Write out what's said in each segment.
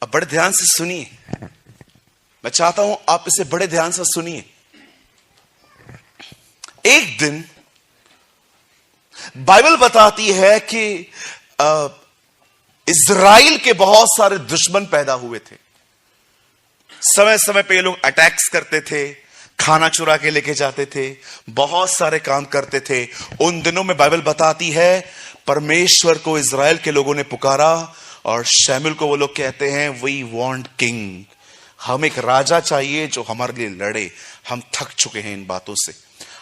अब बड़े ध्यान से सुनिए, मैं चाहता हूं आप इसे बड़े ध्यान से सुनिए। एक दिन बाइबल बताती है कि इज़राइल के बहुत सारे दुश्मन पैदा हुए थे। समय समय पे ये लोग अटैक्स करते थे, खाना चुरा के लेके जाते थे, बहुत सारे काम करते थे। उन दिनों में बाइबल बताती है परमेश्वर को इज़राइल के लोगों ने पुकारा और शमूएल को वो लोग कहते हैं वी वांट किंग, हम एक राजा चाहिए जो हमारे लिए लड़े, हम थक चुके हैं इन बातों से।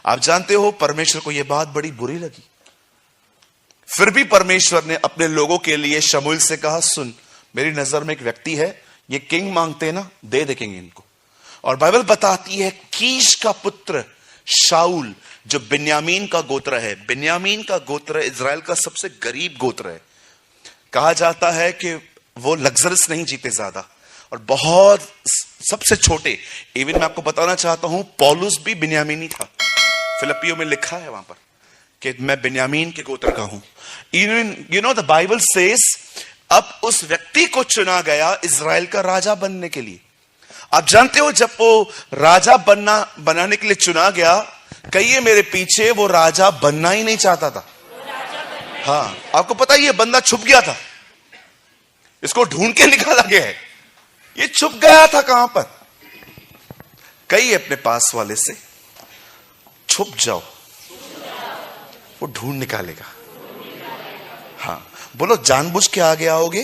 आप जानते हो परमेश्वर को यह बात बड़ी बुरी लगी, फिर भी परमेश्वर ने अपने लोगों के लिए शमूएल से कहा सुन, मेरी नजर में एक व्यक्ति है, ये किंग मांगते हैं ना, दे देंगे इनको। और बाइबल बताती है कीश का पुत्र शाऊल जो बिन्यामीन का गोत्र है, बिन्यामीन का गोत्र इज़राइल का सबसे गरीब गोत्र है। कहा जाता है कि वो लग्जरियस नहीं जीते ज्यादा और बहुत सबसे छोटे। इवन मैं आपको बताना चाहता हूं पौलुस भी बिन्यामीनी था, फिलिपियों में लिखा है वहां पर कि मैं बिन्यामीन के गोत्र का हूं। Even you know the Bible says अब उस व्यक्ति को चुना गया इज़राइल का राजा बनने के लिए। आप जानते हो जब वो राजा बनाने के लिए चुना गया, कहिए मेरे पीछे वो राजा बनना ही नहीं चाहता था। हाँ, आपको पता है ये बंदा छुप गया था, इसको ढूंढ के निकाला गया है। ये छुप गया था कहां पर? कहिए अपने पास वाले से छुप जाओ, वो ढूंढ निकालेगा। हाँ, बोलो जानबूझ के आगे आओगे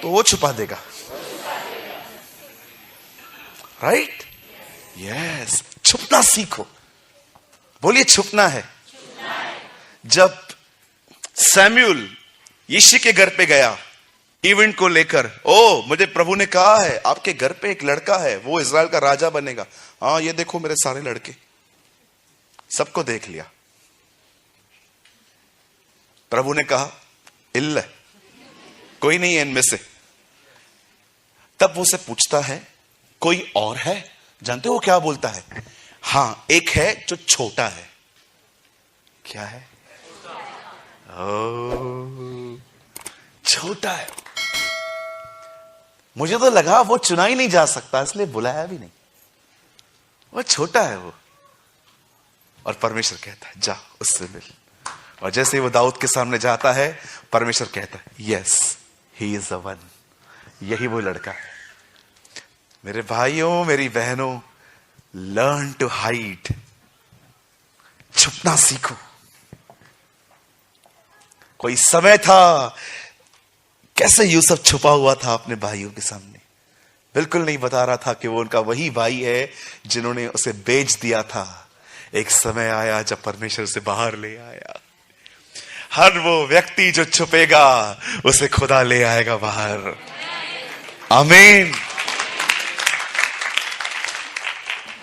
तो वो छुपा देगा। राइट? यस, छुपना सीखो। बोलिए छुपना है। जब सैमुअल यिशै के घर पे गया इवेंट को लेकर, ओ मुझे प्रभु ने कहा है आपके घर पे एक लड़का है, वो इज़राइल का राजा बनेगा। हाँ, ये देखो मेरे सारे लड़के, सबको देख लिया। प्रभु ने कहा इल्ल, कोई नहीं है इनमें से। तब वो से पूछता है कोई और है? जानते हो क्या बोलता है? हाँ, एक है जो छोटा है। क्या है? ओ, छोटा है। मुझे तो लगा वो चुना ही नहीं जा सकता, इसलिए बुलाया भी नहीं। वो छोटा है वो। और परमेश्वर कहता है जा उससे मिल। और जैसे ही वो दाऊद के सामने जाता है, परमेश्वर कहता है yes he is the one, यही वो लड़का है। मेरे भाइयों मेरी बहनों, लर्न टू हाइड, छुपना सीखो। कोई समय था कैसे यूसुफ छुपा हुआ था अपने भाइयों के सामने, बिल्कुल नहीं बता रहा था कि वो उनका वही भाई है जिन्होंने उसे बेच दिया था। एक समय आया जब परमेश्वर उसे बाहर ले आया। हर वो व्यक्ति जो छुपेगा उसे खुदा ले आएगा बाहर। आमीन।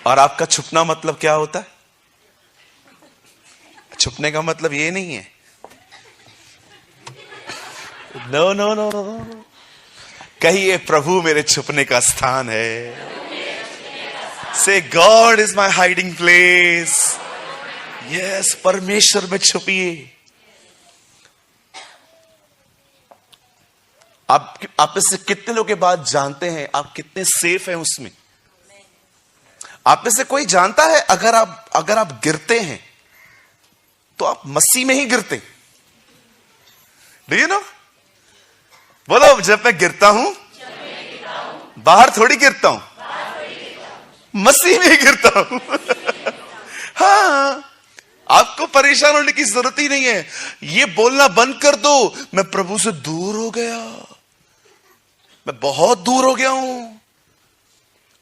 और आपका छुपना मतलब क्या होता है? छुपने का मतलब ये नहीं है, नो नो नो नो, कहिए प्रभु मेरे छुपने का स्थान है। से God is my hiding place. Yes, परमेश्वर में छुपिए। आप इससे कितने लोग के बाद जानते हैं आप कितने सेफ हैं उसमें? आप में से कोई जानता है अगर आप गिरते हैं तो आप मसीह में ही गिरते। Do you know? बोलो, जब मैं गिरता हूं बाहर थोड़ी गिरता हूं, मसीह में ही गिरता हूं। हाँ, आपको परेशान होने की जरूरत ही नहीं है। ये बोलना बंद कर दो मैं प्रभु से दूर हो गया, मैं बहुत दूर हो गया हूं,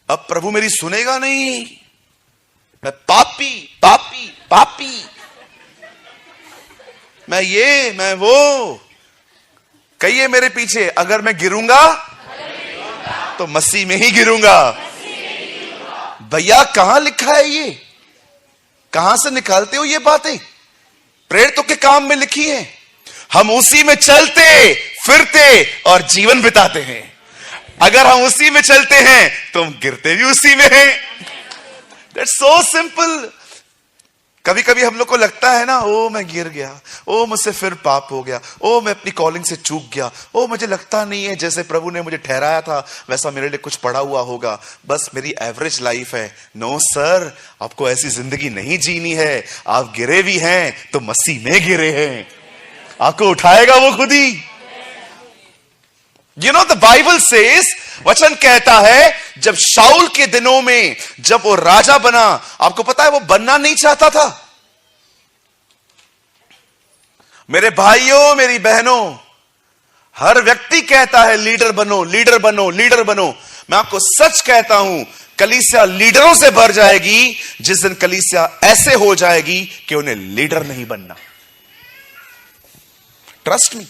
अब प्रभु मेरी सुनेगा नहीं, मैं पापी पापी पापी, मैं ये मैं वो। कहिए मेरे पीछे, अगर मैं गिरूंगा तो मसीह में ही गिरूंगा। भैया कहां लिखा है ये? कहां से निकालते हो ये बातें? प्रेरितों के काम में लिखी है। हम उसी में चलते फिरते और जीवन बिताते हैं। अगर हम उसी में चलते हैं तो हम गिरते भी उसी में हैं। That's so simple. कभी कभी हम लोग को लगता है ना, ओ मैं गिर गया, ओ मुझसे फिर पाप हो गया, ओ मैं अपनी कॉलिंग से चूक गया, ओ मुझे लगता नहीं है जैसे प्रभु ने मुझे ठहराया था वैसा मेरे लिए कुछ पड़ा हुआ होगा, बस मेरी एवरेज लाइफ है। नो सर, आपको ऐसी जिंदगी नहीं जीनी है। आप गिरे भी हैं तो मसीह में गिरे हैं, आपको उठाएगा वो खुद ही। You know, the Bible says, वचन कहता है, जब शाऊल के दिनों में जब वो राजा बना, आपको पता है वो बनना नहीं चाहता था। मेरे भाइयों, मेरी बहनों, हर व्यक्ति कहता है लीडर बनो, लीडर बनो, लीडर बनो। मैं आपको सच कहता हूं, कलीसिया लीडरों से भर जाएगी जिस दिन कलीसिया ऐसे हो जाएगी कि उन्हें लीडर नहीं बनना। Trust me.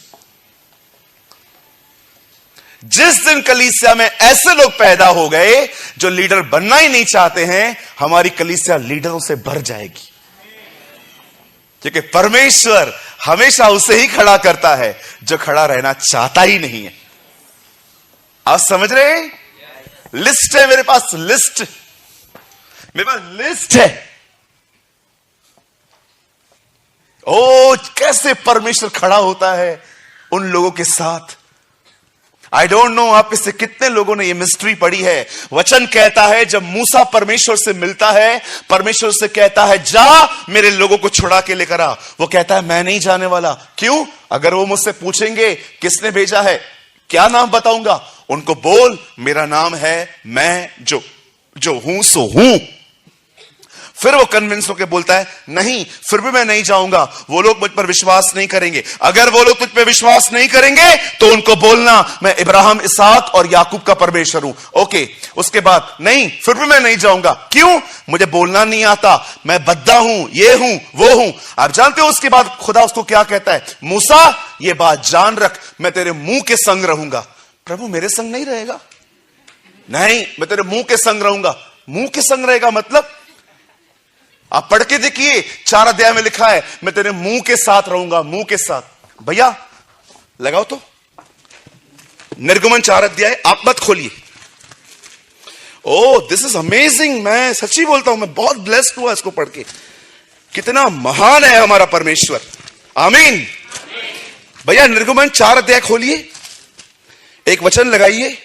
जिस दिन कलीसिया में ऐसे लोग पैदा हो गए जो लीडर बनना ही नहीं चाहते हैं, हमारी कलीसिया लीडरों से भर जाएगी। क्योंकि परमेश्वर हमेशा उसे ही खड़ा करता है जो खड़ा रहना चाहता ही नहीं है। आप समझ रहे हैं? लिस्ट है मेरे पास, लिस्ट, मेरे पास लिस्ट है। ओ कैसे परमेश्वर खड़ा होता है उन लोगों के साथ। आई डोंट नो आप इससे कितने लोगों ने ये मिस्ट्री पढ़ी है। वचन कहता है जब मूसा परमेश्वर से मिलता है, परमेश्वर से कहता है जा मेरे लोगों को छुड़ा के लेकर आ। वो कहता है मैं नहीं जाने वाला। क्यों? अगर वो मुझसे पूछेंगे किसने भेजा है, क्या नाम बताऊंगा? उनको बोल मेरा नाम है मैं जो हूं सो हूं। फिर वो कन्विंस होकर बोलता है नहीं, फिर भी मैं नहीं जाऊंगा, वो लोग मुझ पर विश्वास नहीं करेंगे। अगर वो लोग तुझ पर विश्वास नहीं करेंगे तो उनको बोलना मैं इब्राहिम, इसहाक और याकूब का परमेश्वर हूं। ओके, उसके बाद नहीं, फिर भी मैं नहीं जाऊंगा। क्यों? मुझे बोलना नहीं आता, मैं बद्दा हूं, ये हूं, वो हूं। आप जानते हो उसके बाद खुदा उसको क्या कहता है? मूसा ये बात जान रख, मैं तेरे मुंह के संग रहूंगा। प्रभु मेरे संग नहीं रहेगा? नहीं, मैं तेरे मुंह के संग रहूंगा। मुंह के संग रहेगा मतलब आप पढ़ के देखिए, 4 अध्याय में लिखा है मैं तेरे मुंह के साथ रहूंगा, मुंह के साथ। भैया लगाओ तो निर्गमन 4 अध्याय, आप मत खोलिए। ओ दिस इज अमेजिंग। मैं सच्ची बोलता हूं, मैं बहुत ब्लेस्ड हुआ इसको पढ़ के। कितना महान है हमारा परमेश्वर। आमीन। भैया निर्गमन 4 अध्याय खोलिए, एक वचन लगाइए।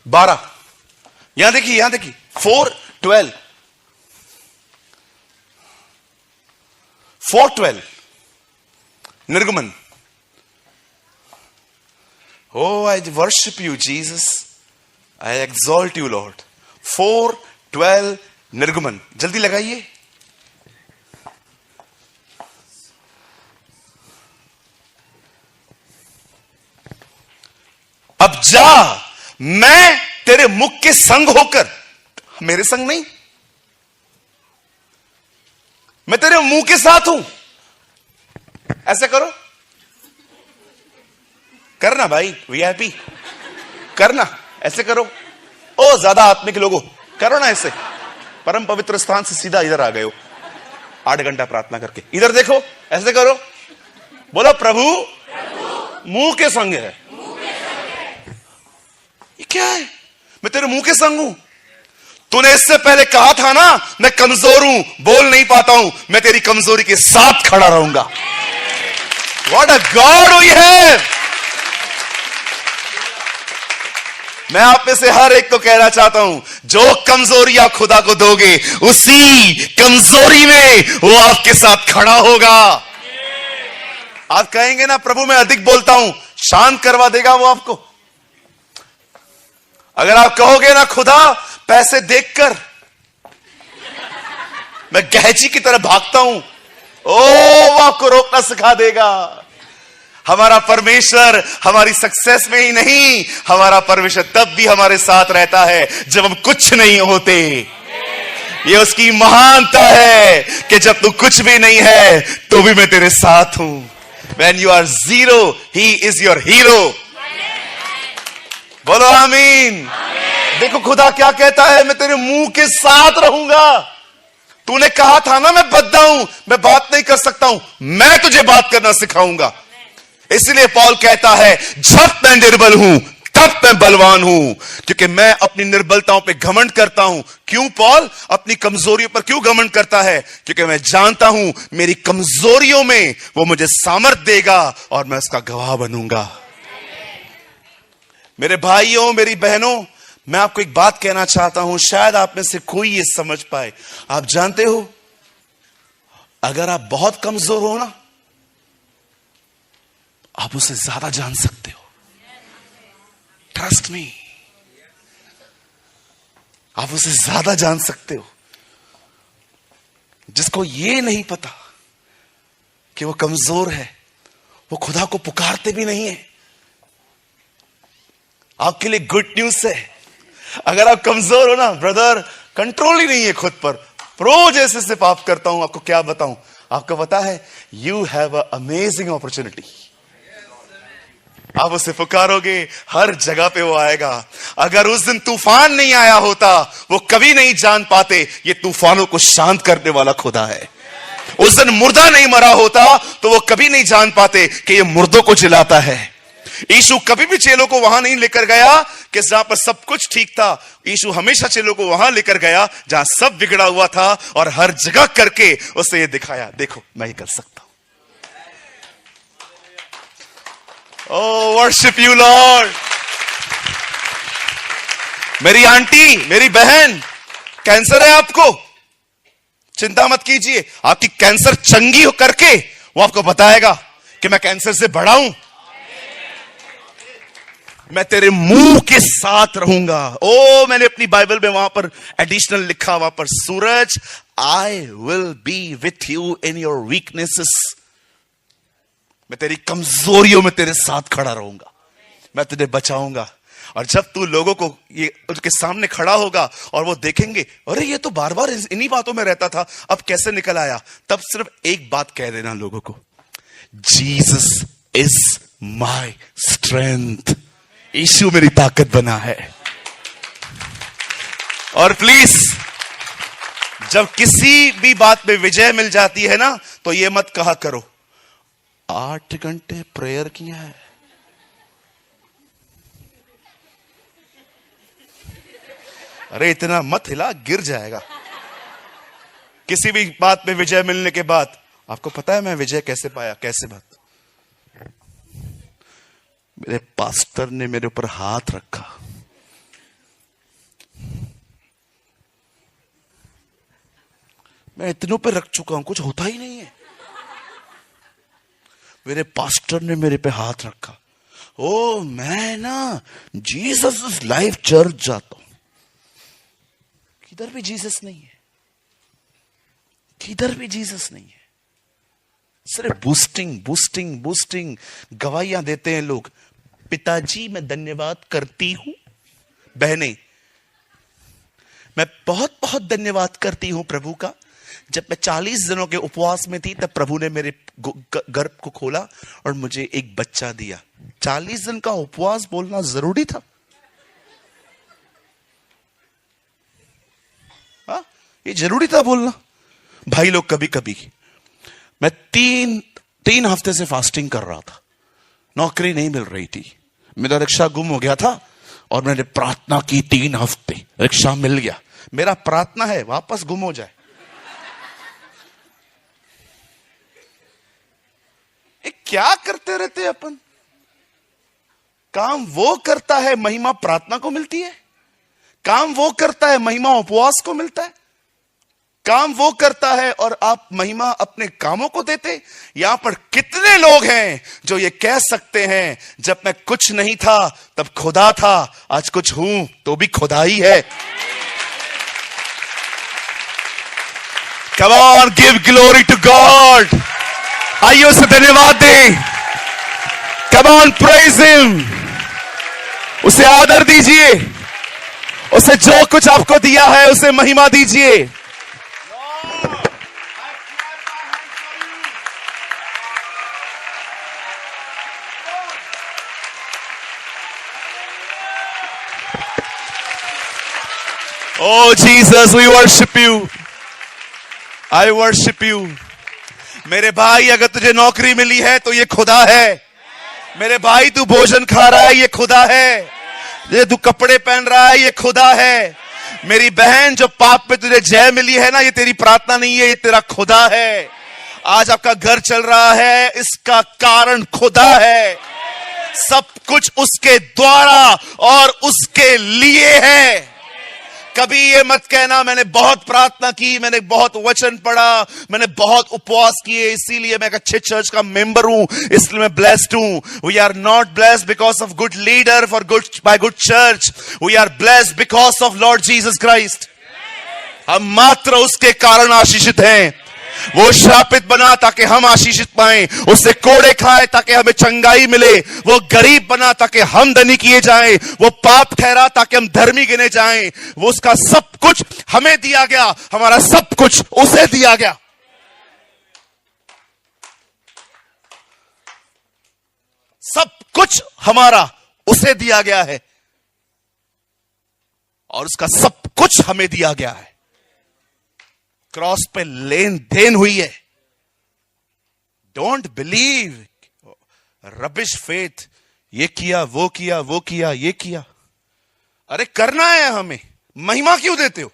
बारह, यहां देखिए, यहां देखिए 4:12 4:12 निर्गमन। Oh I worship you Jesus, I exalt you Lord. 4:12 निर्गमन, जल्दी लगाइए। अब जा, मैं तेरे मुख के संग होकर, मेरे संग नहीं, मैं तेरे मुंह के साथ हूं। ऐसे करो, करना भाई, वीआईपी करना, ऐसे करो। ओ ज्यादा आत्मिक लोगों, करो ना ऐसे। परम पवित्र स्थान से सीधा इधर आ गए हो 8 घंटा प्रार्थना करके। इधर देखो, ऐसे करो, बोलो प्रभु मुंह के संग है। ये क्या है? मैं तेरे मुंह के संग हूं। तूने इससे पहले कहा था ना मैं कमजोर हूं, बोल नहीं पाता हूं, मैं तेरी कमजोरी के साथ खड़ा रहूंगा। What a God we have. मैं आप में से हर एक को कहना चाहता हूं, जो कमजोरियां खुदा को दोगे उसी कमजोरी में वो आपके साथ खड़ा होगा। आप कहेंगे ना प्रभु मैं अधिक बोलता हूं, शांत करवा देगा वो आपको। अगर आप कहोगे ना खुदा पैसे देखकर मैं गहजी की तरह भागता हूं, ओ वो आपको रोकना सिखा देगा। हमारा परमेश्वर हमारी सक्सेस में ही नहीं, हमारा परमेश्वर तब भी हमारे साथ रहता है जब हम कुछ नहीं होते। ये उसकी महानता है कि जब तू कुछ भी नहीं है तो भी मैं तेरे साथ हूं। When you are zero, he is your hero. बोलो आमीन। देखो खुदा क्या कहता है, मैं तेरे मुंह के साथ रहूंगा। तूने कहा था ना मैं बद्दा हूं, मैं बात नहीं कर सकता हूं, मैं तुझे बात करना सिखाऊंगा। इसलिए पौल कहता है जब मैं निर्बल हूं तब मैं बलवान हूं, क्योंकि मैं अपनी निर्बलताओं पे घमंड करता हूं। क्यों पौल अपनी कमजोरियों पर क्यों घमंड करता है? क्योंकि मैं जानता हूं मेरी कमजोरियों में वो मुझे सामर्थ देगा और मैं उसका गवाह बनूंगा। मेरे भाइयों, मेरी बहनों, मैं आपको एक बात कहना चाहता हूं, शायद आप में से कोई ये समझ पाए। आप जानते हो, अगर आप बहुत कमजोर हो ना, आप उसे ज्यादा जान सकते हो। ट्रस्ट मी, आप उसे ज्यादा जान सकते हो। जिसको ये नहीं पता कि वो कमजोर है, वो खुदा को पुकारते भी नहीं है। आपके लिए गुड न्यूज है, अगर आप कमजोर हो ना ब्रदर, कंट्रोल ही नहीं है खुद पर, रोज ऐसे से पाप करता हूं। आपको क्या बताऊं, आपको पता है you have a amazing opportunity. आप उसे पुकारोगे, हर जगह पे वो आएगा। अगर उस दिन तूफान नहीं आया होता, वो कभी नहीं जान पाते ये तूफानों को शांत करने वाला खुदा है। उस दिन मुर्दा नहीं मरा होता तो वो कभी नहीं जान पाते कि ये मुर्दों को जिलाता है। यीशु कभी भी चेलों को वहां नहीं लेकर गया कि जहां पर सब कुछ ठीक था। यीशु हमेशा चेलों को वहां लेकर गया जहां सब बिगड़ा हुआ था, और हर जगह करके उसे ये दिखाया, देखो मैं ये कर सकता हूं। Oh, worship you, Lord. मेरी आंटी, मेरी बहन, कैंसर है आपको, चिंता मत कीजिए। आपकी कैंसर चंगी हो करके वो आपको बताएगा कि मैं कैंसर से बड़ा हूं। मैं तेरे मुंह के साथ रहूंगा। ओ, मैंने अपनी बाइबल में वहां पर एडिशनल लिखा, वहां पर Suraj, I will be with you in your weaknesses. मैं तेरी कमजोरियों में तेरे साथ खड़ा रहूंगा, मैं तुझे बचाऊंगा। और जब तू लोगों को ये उनके सामने खड़ा होगा और वो देखेंगे, अरे ये तो बार बार इन्हीं बातों में रहता था, अब कैसे निकल आया, तब सिर्फ एक बात कह देना लोगों को, जीसस इज माय स्ट्रेंथ। यीशु मेरी ताकत बना है। और प्लीज, जब किसी भी बात में विजय मिल जाती है ना, तो ये मत कहा करो 8 घंटे प्रेयर किया है। अरे इतना मत हिला, गिर जाएगा। किसी भी बात में विजय मिलने के बाद, आपको पता है मैं विजय कैसे पाया? कैसे बात? मेरे पास्टर ने मेरे ऊपर हाथ रखा, मैं इतनों पे रख चुका हूं, कुछ होता ही नहीं है। मेरे पास्टर ने मेरे पे हाथ रखा। ओ, मैं ना जीसस लाइफ चर्च जाता हूं, किधर भी जीसस नहीं है, किधर भी जीसस नहीं है। सिर्फ बूस्टिंग बूस्टिंग बूस्टिंग गवाहियां देते हैं लोग। पिताजी मैं धन्यवाद करती हूं, बहनें मैं बहुत बहुत धन्यवाद करती हूं प्रभु का। जब मैं 40 दिनों के उपवास में थी, तब प्रभु ने मेरे गर्भ को खोला और मुझे एक बच्चा दिया। 40 दिन का उपवास बोलना जरूरी था? हाँ, ये जरूरी था बोलना? भाई लोग, कभी कभी मैं तीन हफ्ते से फास्टिंग कर रहा था, नौकरी नहीं मिल रही थी, मेरा रिक्शा गुम हो गया था, और मैंने प्रार्थना की 3 हफ्ते, रिक्शा मिल गया। मेरा प्रार्थना है वापस गुम हो जाए। क्या करते रहते अपन? काम वो करता है, महिमा प्रार्थना को मिलती है। काम वो करता है, महिमा उपवास को मिलता है। काम वो करता है और आप महिमा अपने कामों को देते। यहां पर कितने लोग हैं जो ये कह सकते हैं, जब मैं कुछ नहीं था तब खुदा था, आज कुछ हूं तो भी खुदा ही है। Come on, give glory to God. आइए उसे धन्यवाद दें। Come on, praise him. उसे आदर दीजिए, उसे जो कुछ आपको दिया है उसे महिमा दीजिए। Oh Jesus, we worship you. I worship you. मेरे भाई, अगर तुझे नौकरी मिली है तो ये खुदा है. मेरे भाई, तू भोजन खा रहा है, ये खुदा है. ये तू कपड़े पहन रहा है, ये खुदा है. मेरी बहन, जो पाप पे तुझे जय मिली है ना, ये तेरी प्रार्थना नहीं है, ये तेरा खुदा है. आज आपका घर चल रहा है, इसका कारण खुदा है. सब कुछ उसके द्वारा और उसके लिए है. कभी ये मत कहना मैंने बहुत प्रार्थना की, मैंने बहुत वचन पढ़ा, मैंने बहुत उपवास किए, इसीलिए मैं एक अच्छे चर्च का मेंबर हूं, इसलिए मैं ब्लेस्ड हूं. We are not blessed because of good leader for good by good church. We are blessed because of Lord Jesus Christ. हम मात्र उसके कारण आशीषित हैं. वो श्रापित बना ताकि हम आशीषित पाएं. उससे कोड़े खाए ताकि हमें चंगाई मिले. वो गरीब बना ताकि हम धनी किए जाएं. वो पाप ठहरा ताकि हम धर्मी गिने जाएं. वो उसका सब कुछ हमें दिया गया, हमारा सब कुछ उसे दिया गया. सब कुछ हमारा उसे दिया गया है और उसका सब कुछ हमें दिया गया है. क्रॉस पे लेन देन हुई है. Don't believe rubbish faith. ये किया, वो किया, वो किया, ये किया. अरे करना है हमें. महिमा क्यों देते हो?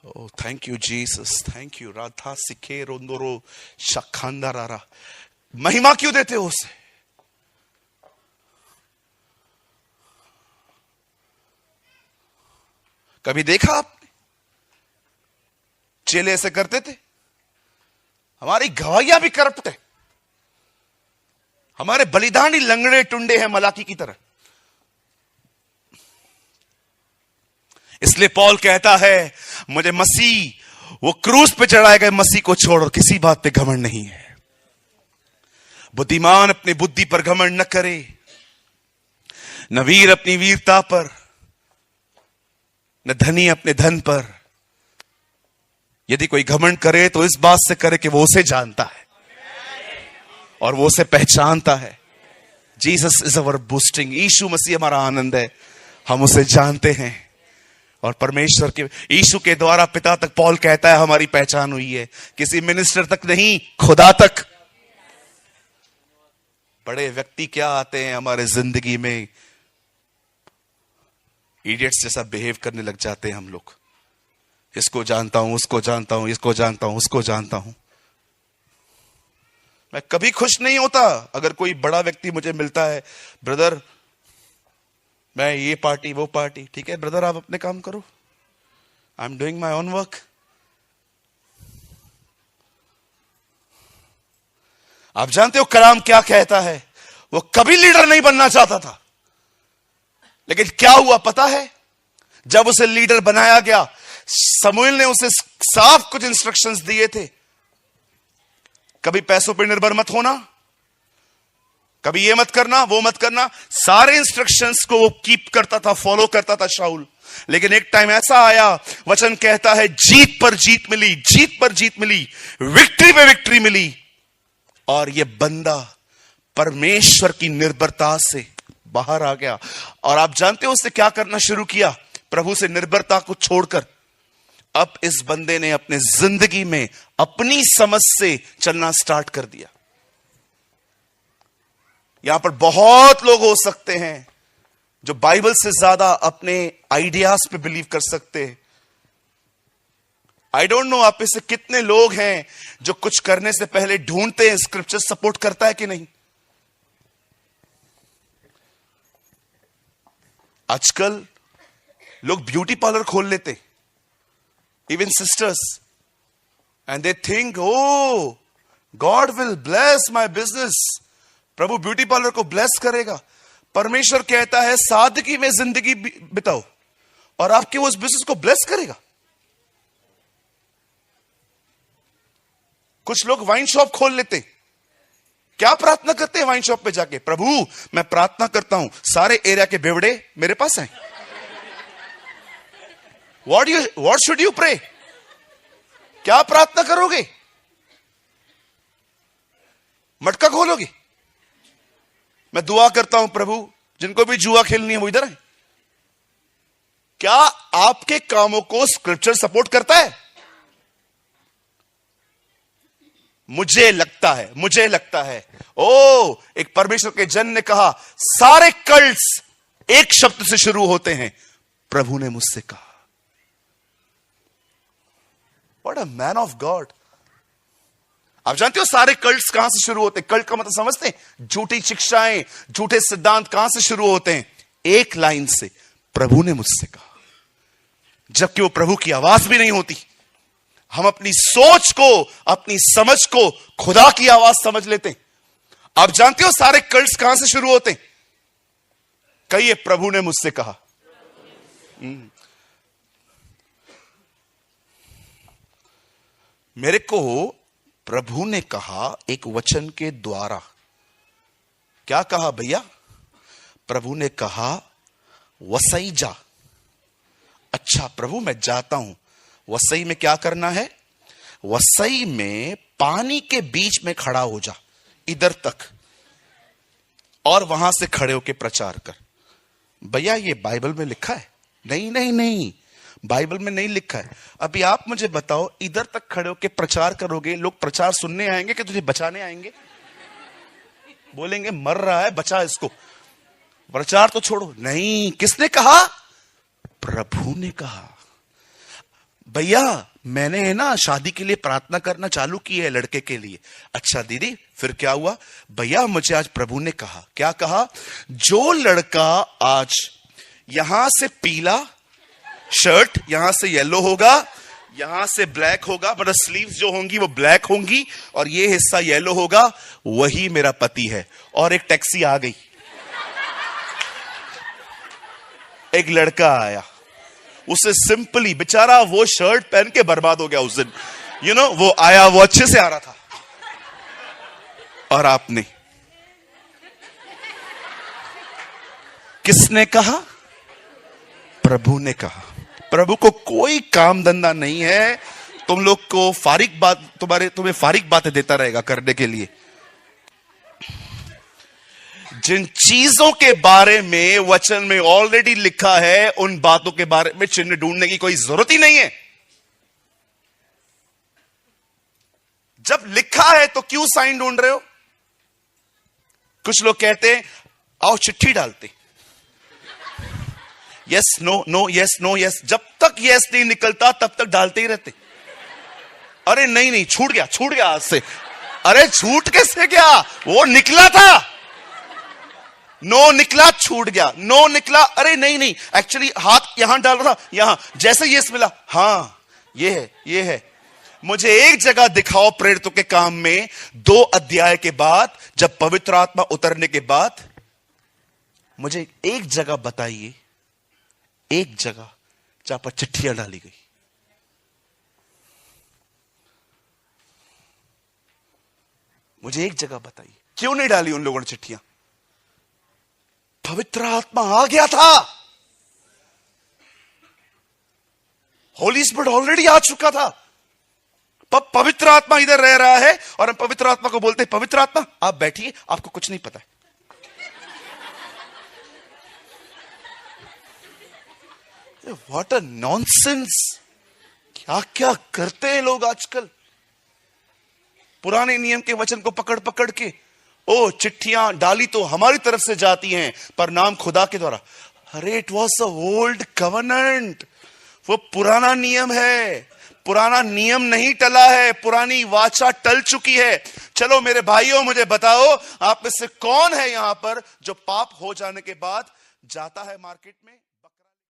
Oh, thank you, Jesus. Thank you. Radha सिखे रोंदोरो शखांदारारा. महिमा क्यों देते हो उसे? कभी देखा आपने? चेले ऐसे करते थे. हमारी गवाहियां भी करप्ट है. हमारे बलिदानी लंगड़े टुंडे हैं मलाकी की तरह. इसलिए पौल कहता है, मुझे मसीह, वो क्रूस पे चढ़ाए गए मसीह को छोड़ और किसी बात पे घमंड नहीं है. बुद्धिमान अपनी बुद्धि पर घमंड न करे, न वीर अपनी वीरता पर, न धनी अपने धन पर. यदि कोई घमंड करे तो इस बात से करे कि वो उसे जानता है और वो उसे पहचानता है. Jesus is our boosting. Yeshu Masih हमारा आनंद है. हम उसे जानते हैं और परमेश्वर के, यीशु के द्वारा पिता तक पौल कहता है हमारी पहचान हुई है. किसी मिनिस्टर तक नहीं, खुदा तक. बड़े व्यक्ति क्या आते हैं हमारे जिंदगी में, इडियट्स जैसा बिहेव करने लग जाते हैं हम लोग. इसको जानता हूं, उसको जानता हूं, इसको जानता हूं, उसको जानता हूं. मैं कभी खुश नहीं होता अगर कोई बड़ा व्यक्ति मुझे मिलता है. ब्रदर, मैं ये पार्टी, वो पार्टी. ठीक है ब्रदर, आप अपने काम करो. I am doing my own work. आप जानते हो कलाम क्या कहता है? वो कभी लीडर नहीं बनना चाहता था, लेकिन क्या हुआ पता है? जब उसे लीडर बनाया गया, शमूएल ने उसे साफ कुछ इंस्ट्रक्शंस दिए थे. कभी पैसों पर निर्भर मत होना, कभी ये मत करना, वो मत करना. सारे इंस्ट्रक्शंस को वो कीप करता था, फॉलो करता था शाऊल. लेकिन एक टाइम ऐसा आया, वचन कहता है जीत पर जीत मिली, जीत पर जीत मिली, विक्ट्री पे विक्ट्री मिली. और ये बंदा परमेश्वर की निर्भरता से बाहर आ गया. और आप जानते हो उसने क्या करना शुरू किया? प्रभु से निर्भरता को छोड़कर अब इस बंदे ने अपने जिंदगी में अपनी समझ से चलना स्टार्ट कर दिया. यहां पर बहुत लोग हो सकते हैं जो बाइबल से ज्यादा अपने आइडियाज पे बिलीव कर सकते हैं. आई डोंट नो आप में से कितने लोग हैं जो कुछ करने से पहले ढूंढते हैं स्क्रिप्चर सपोर्ट करता है कि नहीं. आजकल लोग ब्यूटी पार्लर खोल लेते, even sisters, and they think oh God will bless my business. प्रभु ब्यूटी पार्लर को ब्लेस करेगा. परमेश्वर कहता है सादगी में जिंदगी बिताओ और आपके वो उस बिजनेस को ब्लेस करेगा. कुछ लोग वाइन शॉप खोल लेते. क्या प्रार्थना करते हैं वाइन शॉप पे जाके? प्रभु मैं प्रार्थना करता हूं सारे एरिया के बेवड़े मेरे पास आए. What should you pray? क्या प्रार्थना करोगे? मटका खोलोगे? मैं दुआ करता हूं प्रभु जिनको भी जुआ खेलनी है वो इधर है। क्या आपके कामों को स्क्रिप्चर सपोर्ट करता है? मुझे लगता है ओ एक परमेश्वर के जन ने कहा सारे कल्ट्स एक शब्द से शुरू होते हैं, प्रभु ने मुझसे कहा। What a man of God. आप जानते हो सारे कल्ट्स कहां से शुरू होते हैं? कल्ट का मतलब समझते हैं? झूठी शिक्षाएं, झूठे सिद्धांत कहां से शुरू होते हैं? एक लाइन से, प्रभु ने मुझसे कहा। जबकि वो प्रभु की आवाज भी नहीं होती। हम अपनी सोच को, अपनी समझ को खुदा की आवाज समझ लेते हैं। आप जानते हो सारे कल्ट्स कहां से शुरू होते हैं? कहिए, प्रभु ने मुझसे कहा। मेरे को प्रभु ने कहा एक वचन के द्वारा। क्या कहा भैया? प्रभु ने कहा वसई जा। अच्छा प्रभु मैं जाता हूं, वसई में क्या करना है? वसई में पानी के बीच में खड़ा हो जा, इधर तक, और वहां से खड़े होकर प्रचार कर। भैया ये बाइबल में लिखा है? नहीं नहीं नहीं, बाइबल में नहीं लिखा है। अभी आप मुझे बताओ, इधर तक खड़े होकर प्रचार करोगे, लोग प्रचार सुनने आएंगे कि तुझे बचाने आएंगे? बोलेंगे मर रहा है, बचा इसको, प्रचार तो छोड़ो। नहीं, किसने कहा? प्रभु ने कहा। भैया मैंने ना शादी के लिए प्रार्थना करना चालू की है लड़के के लिए। अच्छा दीदी फिर क्या हुआ? भैया मुझे आज प्रभु ने कहा। क्या कहा? जो लड़का आज यहां से पीला शर्ट, यहां से येलो होगा, यहां से ब्लैक होगा, मतलब स्लीव्स जो होंगी वो ब्लैक होंगी और ये हिस्सा येलो होगा, वही मेरा पति है। और एक टैक्सी आ गई, एक लड़का आया, उसे सिंपली बेचारा वो शर्ट पहन के बर्बाद हो गया उस दिन। यू नो वो आया, वो अच्छे से आ रहा था, और आपने, किसने कहा? प्रभु ने कहा। प्रभु को कोई काम धंधा नहीं है तुम लोग को फारिग बात, तुम्हें फारिग बातें देता रहेगा करने के लिए। जिन चीजों के बारे में वचन में ऑलरेडी लिखा है, उन बातों के बारे में चिन्ह ढूंढने की कोई जरूरत ही नहीं है। जब लिखा है तो क्यों साइन ढूंढ रहे हो? कुछ लोग कहते हैं आओ चिट्ठी डालते, yes no no yes no yes, जब तक यस नहीं निकलता तब तक डालते ही रहते। अरे नहीं नहीं, छूट गया आज से। अरे छूट कैसे गया? वो निकला था, नो निकला, छूट गया, नो निकला, अरे नहीं नहीं, एक्चुअली हाथ यहां डाल रहा था, यहां, जैसे यस मिला, हाँ ये है। मुझे एक जगह दिखाओ प्रेरितों के काम में, 2 अध्याय के बाद, जब पवित्र आत्मा उतरने के बाद, मुझे एक जगह बताइए, एक जगह जहां पर चिट्ठियां डाली गई। मुझे एक जगह बताइए, क्यों नहीं डाली उन लोगों ने चिट्ठियां? पवित्र आत्मा आ गया था, होली स्पिरिट ऑलरेडी आ चुका था। पवित्र आत्मा इधर रह रहा है और हम पवित्र आत्मा को बोलते हैं पवित्र आत्मा आप बैठिए, आपको कुछ नहीं पता है। What a nonsense. क्या क्या करते हैं लोग आजकल, पुराने नियम के वचन को पकड़ पकड़ के। ओ चिट्ठियां डाली तो हमारी तरफ से जाती हैं, पर नाम खुदा के द्वारा। अरे it was a old covenant, वो पुराना नियम है, पुराना नियम नहीं टला है, पुरानी वाचा टल चुकी है। चलो मेरे भाइयों मुझे बताओ, आप में से कौन है यहां पर जो पाप हो जाने के बाद जाता है मार्केट में